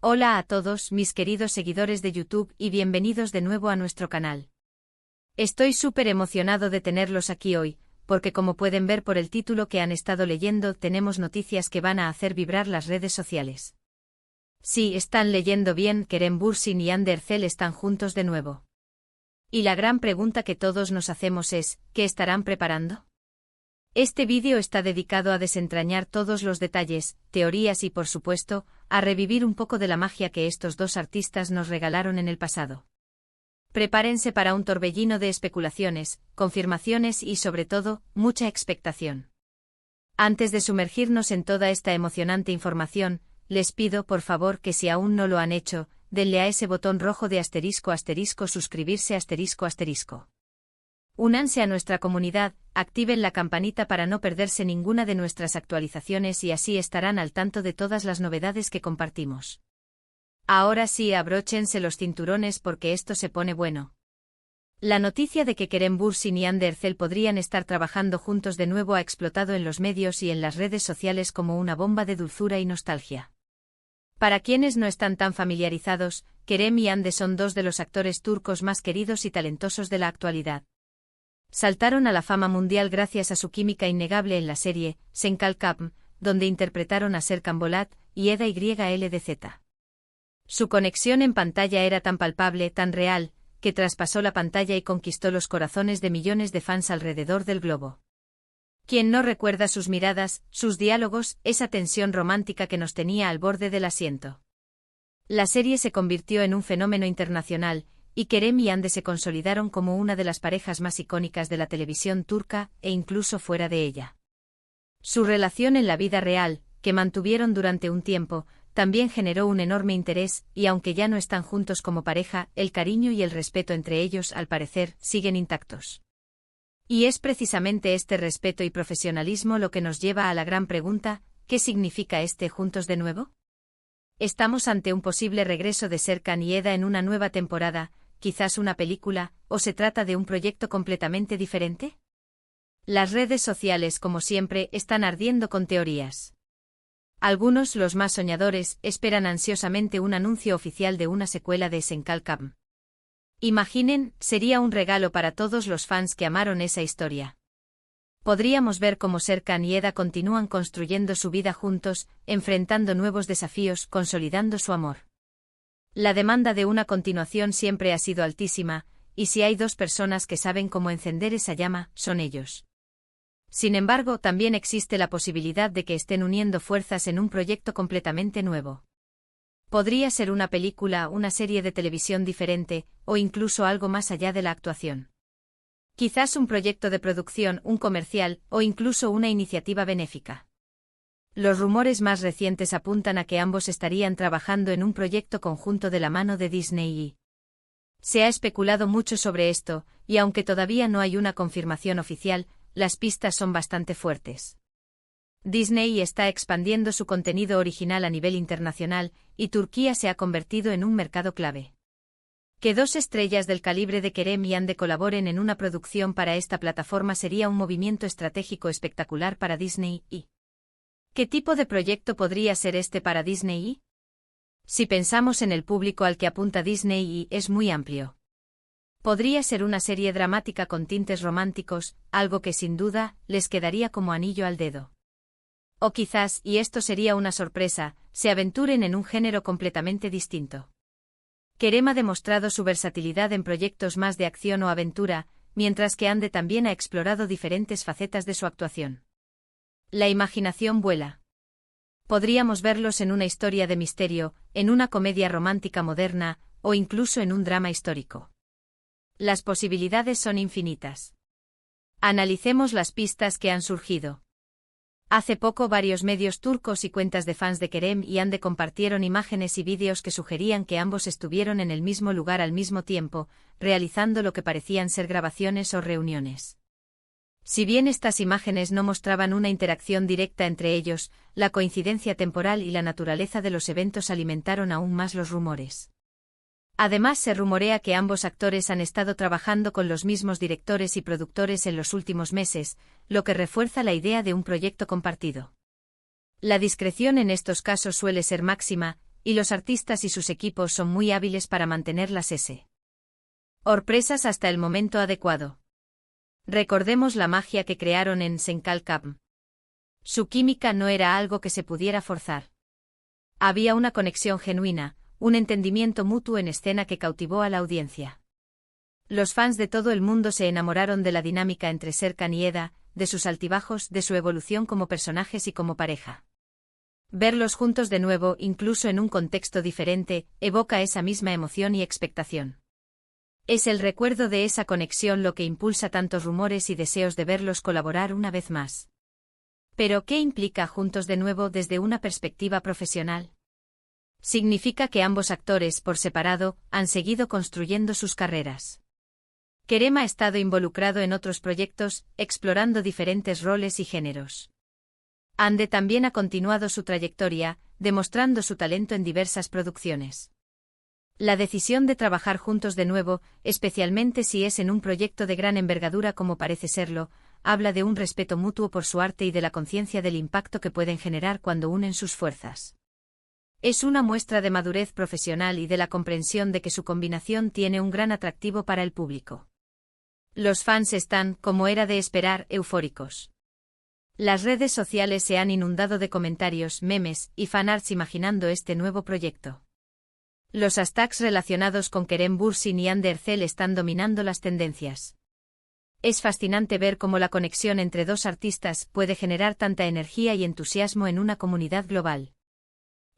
Hola a todos mis queridos seguidores de YouTube y bienvenidos de nuevo a nuestro canal. Estoy súper emocionado de tenerlos aquí hoy, porque como pueden ver por el título que han estado leyendo, tenemos noticias que van a hacer vibrar las redes sociales. Sí, están leyendo bien, Kerem Bürsin y Hande Erçel están juntos de nuevo. Y la gran pregunta que todos nos hacemos es, ¿qué estarán preparando? Este vídeo está dedicado a desentrañar todos los detalles, teorías y por supuesto, a revivir un poco de la magia que estos dos artistas nos regalaron en el pasado. Prepárense para un torbellino de especulaciones, confirmaciones y sobre todo, mucha expectación. Antes de sumergirnos en toda esta emocionante información, les pido por favor que si aún no lo han hecho, denle a ese botón rojo de *** suscribirse ***. Únanse a nuestra comunidad, activen la campanita para no perderse ninguna de nuestras actualizaciones y así estarán al tanto de todas las novedades que compartimos. Ahora sí, abróchense los cinturones porque esto se pone bueno. La noticia de que Kerem Bürsin y Hande Erçel podrían estar trabajando juntos de nuevo ha explotado en los medios y en las redes sociales como una bomba de dulzura y nostalgia. Para quienes no están tan familiarizados, Kerem y Hande son dos de los actores turcos más queridos y talentosos de la actualidad. Saltaron a la fama mundial gracias a su química innegable en la serie Senkalkam, donde interpretaron a Serkan Bolat y Eda YLDZ. Su conexión en pantalla era tan palpable, tan real, que traspasó la pantalla y conquistó los corazones de millones de fans alrededor del globo. ¿Quién no recuerda sus miradas, sus diálogos, esa tensión romántica que nos tenía al borde del asiento? La serie se convirtió en un fenómeno internacional, y Kerem y Hande se consolidaron como una de las parejas más icónicas de la televisión turca e incluso fuera de ella. Su relación en la vida real, que mantuvieron durante un tiempo, también generó un enorme interés y aunque ya no están juntos como pareja, el cariño y el respeto entre ellos, al parecer, siguen intactos. Y es precisamente este respeto y profesionalismo lo que nos lleva a la gran pregunta, ¿qué significa este juntos de nuevo? ¿Estamos ante un posible regreso de Serkan y Eda en una nueva temporada, quizás una película, o se trata de un proyecto completamente diferente? Las redes sociales, como siempre, están ardiendo con teorías. Algunos, los más soñadores, esperan ansiosamente un anuncio oficial de una secuela de Senkalkam. Imaginen, sería un regalo para todos los fans que amaron esa historia. Podríamos ver cómo Serkan y Eda continúan construyendo su vida juntos, enfrentando nuevos desafíos, consolidando su amor. La demanda de una continuación siempre ha sido altísima, y si hay dos personas que saben cómo encender esa llama, son ellos. Sin embargo, también existe la posibilidad de que estén uniendo fuerzas en un proyecto completamente nuevo. Podría ser una película, una serie de televisión diferente, o incluso algo más allá de la actuación. Quizás un proyecto de producción, un comercial, o incluso una iniciativa benéfica. Los rumores más recientes apuntan a que ambos estarían trabajando en un proyecto conjunto de la mano de Disney. Se ha especulado mucho sobre esto, y aunque todavía no hay una confirmación oficial, las pistas son bastante fuertes. Disney está expandiendo su contenido original a nivel internacional, y Turquía se ha convertido en un mercado clave. Que dos estrellas del calibre de Kerem y Hande colaboren en una producción para esta plataforma sería un movimiento estratégico espectacular para Disney. ¿Qué tipo de proyecto podría ser este para Disney? Si pensamos en el público al que apunta Disney, es muy amplio. Podría ser una serie dramática con tintes románticos, algo que sin duda les quedaría como anillo al dedo. O quizás, y esto sería una sorpresa, se aventuren en un género completamente distinto. Kerem ha demostrado su versatilidad en proyectos más de acción o aventura, mientras que Hande también ha explorado diferentes facetas de su actuación. La imaginación vuela. Podríamos verlos en una historia de misterio, en una comedia romántica moderna, o incluso en un drama histórico. Las posibilidades son infinitas. Analicemos las pistas que han surgido. Hace poco varios medios turcos y cuentas de fans de Kerem y Hande compartieron imágenes y vídeos que sugerían que ambos estuvieron en el mismo lugar al mismo tiempo, realizando lo que parecían ser grabaciones o reuniones. Si bien estas imágenes no mostraban una interacción directa entre ellos, la coincidencia temporal y la naturaleza de los eventos alimentaron aún más los rumores. Además, se rumorea que ambos actores han estado trabajando con los mismos directores y productores en los últimos meses, lo que refuerza la idea de un proyecto compartido. La discreción en estos casos suele ser máxima, y los artistas y sus equipos son muy hábiles para mantener las sorpresas hasta el momento adecuado. Recordemos la magia que crearon en Senkalkam. Su química no era algo que se pudiera forzar. Había una conexión genuina, un entendimiento mutuo en escena que cautivó a la audiencia. Los fans de todo el mundo se enamoraron de la dinámica entre Serkan y Eda, de sus altibajos, de su evolución como personajes y como pareja. Verlos juntos de nuevo, incluso en un contexto diferente, evoca esa misma emoción y expectación. Es el recuerdo de esa conexión lo que impulsa tantos rumores y deseos de verlos colaborar una vez más. Pero, ¿qué implica juntos de nuevo desde una perspectiva profesional? Significa que ambos actores, por separado, han seguido construyendo sus carreras. Kerem ha estado involucrado en otros proyectos, explorando diferentes roles y géneros. Hande también ha continuado su trayectoria, demostrando su talento en diversas producciones. La decisión de trabajar juntos de nuevo, especialmente si es en un proyecto de gran envergadura como parece serlo, habla de un respeto mutuo por su arte y de la conciencia del impacto que pueden generar cuando unen sus fuerzas. Es una muestra de madurez profesional y de la comprensión de que su combinación tiene un gran atractivo para el público. Los fans están, como era de esperar, eufóricos. Las redes sociales se han inundado de comentarios, memes y fanarts imaginando este nuevo proyecto. Los hashtags relacionados con Kerem Bürsin y Hande Erçel están dominando las tendencias. Es fascinante ver cómo la conexión entre dos artistas puede generar tanta energía y entusiasmo en una comunidad global.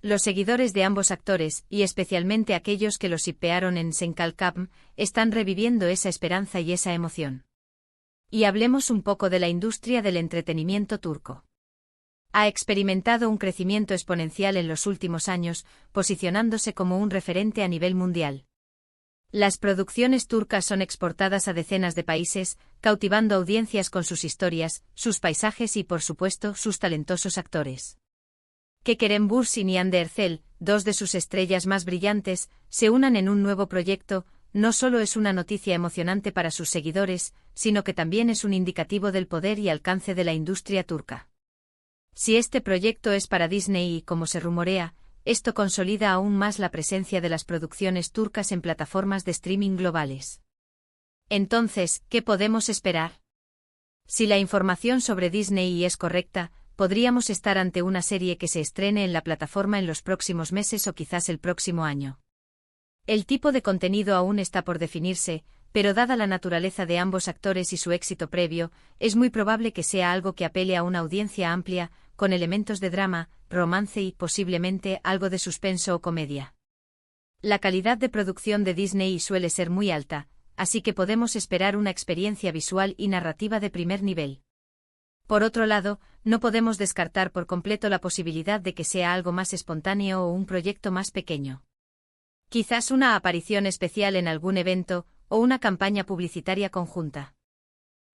Los seguidores de ambos actores, y especialmente aquellos que los shippearon en Senkalkam, están reviviendo esa esperanza y esa emoción. Y hablemos un poco de la industria del entretenimiento turco. Ha experimentado un crecimiento exponencial en los últimos años, posicionándose como un referente a nivel mundial. Las producciones turcas son exportadas a decenas de países, cautivando audiencias con sus historias, sus paisajes y, por supuesto, sus talentosos actores. Que Kerem Bürsin y Hande Erçel, dos de sus estrellas más brillantes, se unan en un nuevo proyecto, no solo es una noticia emocionante para sus seguidores, sino que también es un indicativo del poder y alcance de la industria turca. Si este proyecto es para Disney y, como se rumorea, esto consolida aún más la presencia de las producciones turcas en plataformas de streaming globales. Entonces, ¿qué podemos esperar? Si la información sobre Disney es correcta, podríamos estar ante una serie que se estrene en la plataforma en los próximos meses o quizás el próximo año. El tipo de contenido aún está por definirse, pero dada la naturaleza de ambos actores y su éxito previo, es muy probable que sea algo que apele a una audiencia amplia, con elementos de drama, romance y, posiblemente, algo de suspenso o comedia. La calidad de producción de Disney suele ser muy alta, así que podemos esperar una experiencia visual y narrativa de primer nivel. Por otro lado, no podemos descartar por completo la posibilidad de que sea algo más espontáneo o un proyecto más pequeño. Quizás una aparición especial en algún evento, o una campaña publicitaria conjunta.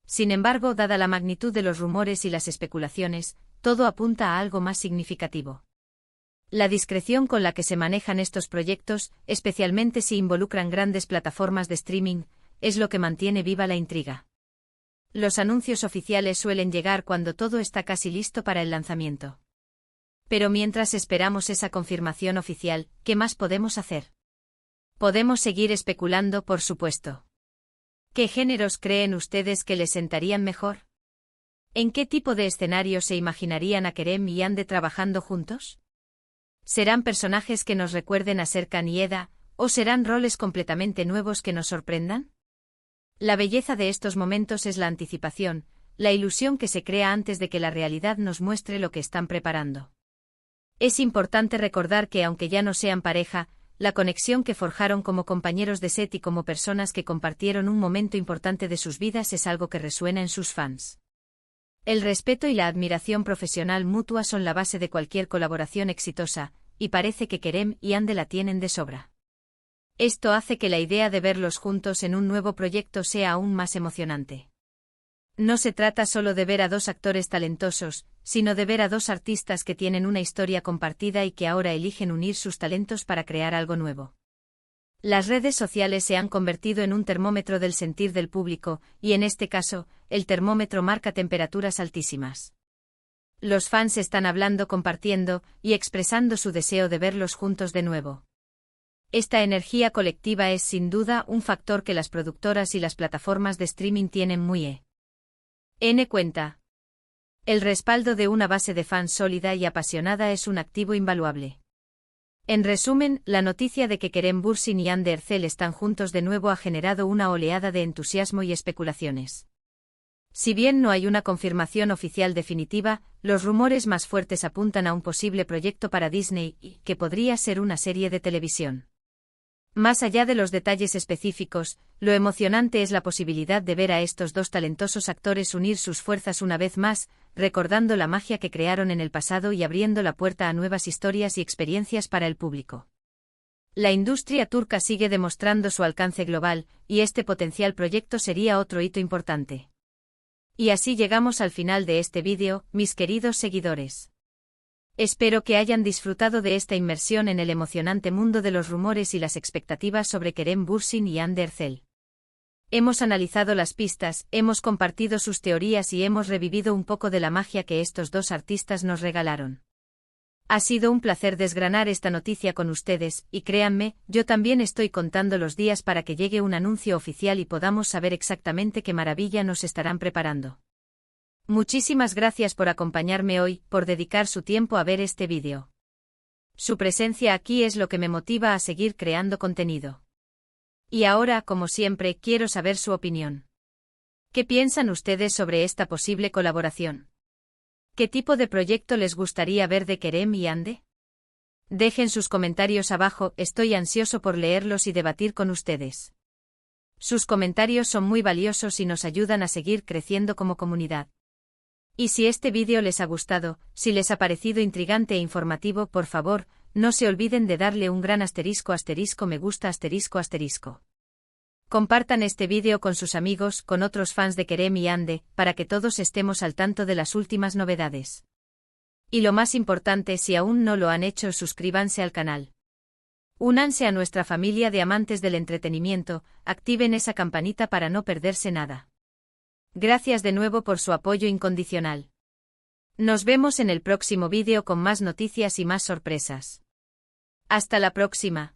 Sin embargo, dada la magnitud de los rumores y las especulaciones, todo apunta a algo más significativo. La discreción con la que se manejan estos proyectos, especialmente si involucran grandes plataformas de streaming, es lo que mantiene viva la intriga. Los anuncios oficiales suelen llegar cuando todo está casi listo para el lanzamiento. Pero mientras esperamos esa confirmación oficial, ¿qué más podemos hacer? Podemos seguir especulando, por supuesto. ¿Qué géneros creen ustedes que les sentarían mejor? ¿En qué tipo de escenario se imaginarían a Kerem y Hande trabajando juntos? ¿Serán personajes que nos recuerden a Serkan y Eda, o serán roles completamente nuevos que nos sorprendan? La belleza de estos momentos es la anticipación, la ilusión que se crea antes de que la realidad nos muestre lo que están preparando. Es importante recordar que aunque ya no sean pareja, la conexión que forjaron como compañeros de set y como personas que compartieron un momento importante de sus vidas es algo que resuena en sus fans. El respeto y la admiración profesional mutua son la base de cualquier colaboración exitosa, y parece que Kerem y Hande la tienen de sobra. Esto hace que la idea de verlos juntos en un nuevo proyecto sea aún más emocionante. No se trata solo de ver a dos actores talentosos, sino de ver a dos artistas que tienen una historia compartida y que ahora eligen unir sus talentos para crear algo nuevo. Las redes sociales se han convertido en un termómetro del sentir del público, y en este caso, el termómetro marca temperaturas altísimas. los fans están hablando, compartiendo y expresando su deseo de verlos juntos de nuevo. Esta energía colectiva es sin duda un factor que las productoras y las plataformas de streaming tienen muy en cuenta. El respaldo de una base de fans sólida y apasionada es un activo invaluable. En resumen, la noticia de que Kerem Bürsin y Hande Erçel están juntos de nuevo ha generado una oleada de entusiasmo y especulaciones. Si bien no hay una confirmación oficial definitiva, los rumores más fuertes apuntan a un posible proyecto para Disney, que podría ser una serie de televisión. Más allá de los detalles específicos, lo emocionante es la posibilidad de ver a estos dos talentosos actores unir sus fuerzas una vez más, recordando la magia que crearon en el pasado y abriendo la puerta a nuevas historias y experiencias para el público. La industria turca sigue demostrando su alcance global, y este potencial proyecto sería otro hito importante. Y así llegamos al final de este vídeo, mis queridos seguidores. Espero que hayan disfrutado de esta inmersión en el emocionante mundo de los rumores y las expectativas sobre Kerem Bürsin y Hande Erçel. Hemos analizado las pistas, hemos compartido sus teorías y hemos revivido un poco de la magia que estos dos artistas nos regalaron. Ha sido un placer desgranar esta noticia con ustedes, y créanme, yo también estoy contando los días para que llegue un anuncio oficial y podamos saber exactamente qué maravilla nos estarán preparando. Muchísimas gracias por acompañarme hoy, por dedicar su tiempo a ver este vídeo. Su presencia aquí es lo que me motiva a seguir creando contenido. Y ahora, como siempre, quiero saber su opinión. ¿Qué piensan ustedes sobre esta posible colaboración? ¿Qué tipo de proyecto les gustaría ver de Kerem y Hande? Dejen sus comentarios abajo, estoy ansioso por leerlos y debatir con ustedes. Sus comentarios son muy valiosos y nos ayudan a seguir creciendo como comunidad. Y si este vídeo les ha gustado, si les ha parecido intrigante e informativo, por favor, no se olviden de darle un gran *** me gusta ***. Compartan este vídeo con sus amigos, con otros fans de Kerem y Hande, para que todos estemos al tanto de las últimas novedades. Y lo más importante, si aún no lo han hecho, suscríbanse al canal. Únanse a nuestra familia de amantes del entretenimiento, activen esa campanita para no perderse nada. Gracias de nuevo por su apoyo incondicional. Nos vemos en el próximo vídeo con más noticias y más sorpresas. Hasta la próxima.